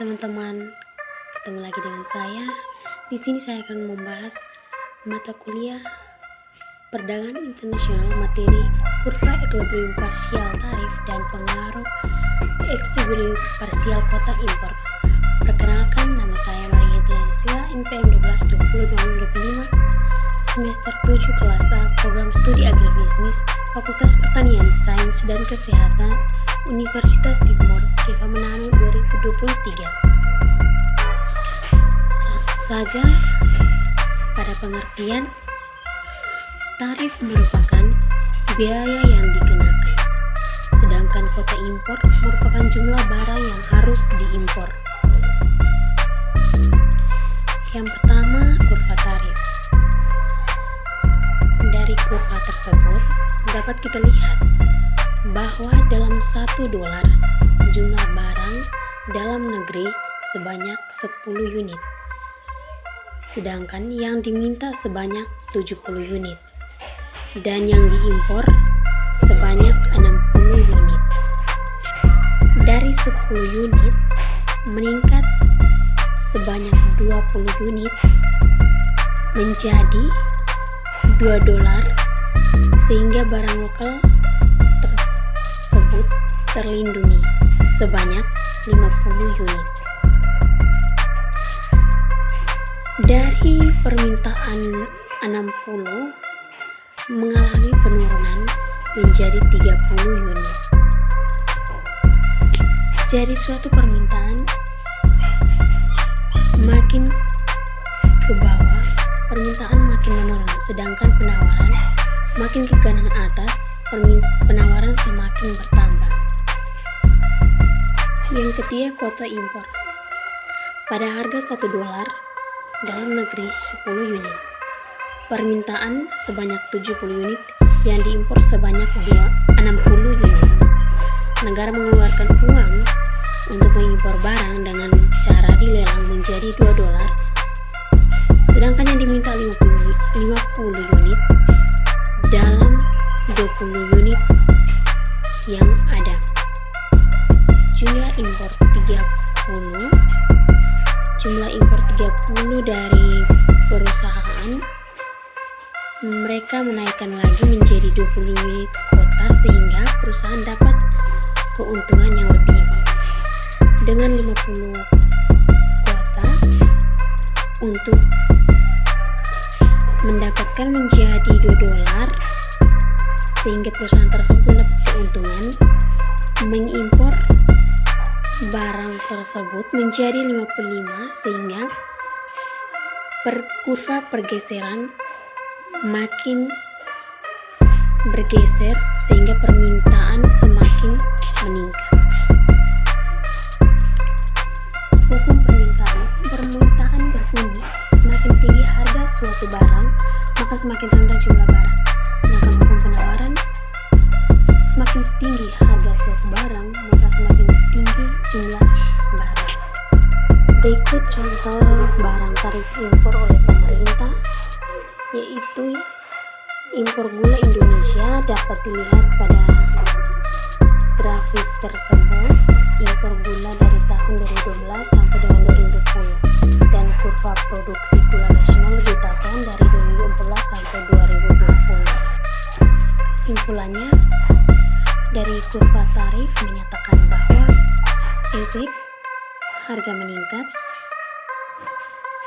teman-teman, ketemu lagi dengan saya. Di sini saya akan membahas mata kuliah Perdagangan Internasional materi kurva equilibrium parsial tarif dan pengaruh equilibrium parsial kota impor. Perkenalkan, nama saya Maria Tiansila, NPM 12202025, semester 7 kelas A, program studi agribisnis, Fakultas Pertanian, Sains dan Kesehatan, Universitas Timur, Keva Manado 2023. Langsung saja pada pengertian. Tarif merupakan biaya yang dikenakan, sedangkan kota impor merupakan jumlah barang yang harus diimpor. Yang pertama, kurva tarif. Dari kurva tersebut dapat kita lihat bahwa dalam $1 jumlah barang dalam negeri sebanyak 10 unit, sedangkan yang diminta sebanyak 70 unit. Dan yang diimpor sebanyak 60 unit. Dari 10 unit meningkat sebanyak 20 unit menjadi $2, sehingga barang lokal tersebut terlindungi sebanyak 50 unit. Dari permintaan 60 mengalami penurunan menjadi 30 unit. Jadi suatu permintaan makin ke bawah, permintaan makin menurun, sedangkan penawaran makin ke kanan atas, penawaran semakin bertambah. Yang ketiga, kuota impor. Pada harga $1 dalam negeri 10 unit, permintaan sebanyak 70 unit, yang diimpor sebanyak 60 unit. Negara mengeluarkan uang untuk mengimpor barang dengan cara dilelang menjadi $2, sedangkan yang diminta 50 unit dalam 20 unit yang ada. Jumlah impor 30 dari perusahaan, mereka menaikkan lagi menjadi 20 unit kuota, sehingga perusahaan dapat keuntungan yang lebih. Dengan 50 kuota untuk mendapatkan menjadi $2, sehingga perusahaan tersebut mendapat keuntungan mengimpor barang tersebut menjadi 55, sehingga kurva pergeseran makin bergeser, sehingga permintaan semakin meningkat. Hukum permintaan berbunyi, semakin tinggi harga suatu barang, maka semakin rendah jumlah barang. Sedangkan hukum penawaran, semakin tinggi harga suatu barang, maka semakin tinggi jumlah barang. Berikut contoh barang tarif impor oleh pemerintah, yaitu impor gula Indonesia. Dapat dilihat pada grafik tersebut, impor gula dari tahun 2012 sampai dengan 2020, dan kurva produksi gula nasional ditetapkan dari 2014 sampai 2020. Kesimpulannya, dari kurva tarif menyatakan bahwa efek harga meningkat,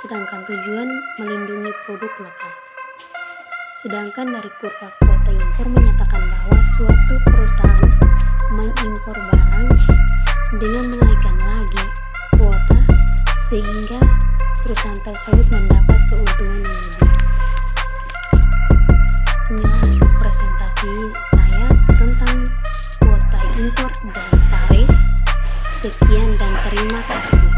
sedangkan tujuan melindungi produk lokal. Sedangkan dari kurva kuota impor menyatakan bahwa suatu perusahaan mengimpor barang dengan menaikkan lagi kuota, sehingga perusahaan tersebut mendapat keuntungan yang lebih. Inilah presentasi saya tentang kuota impor dan tarif. Sekian dan terima kasih.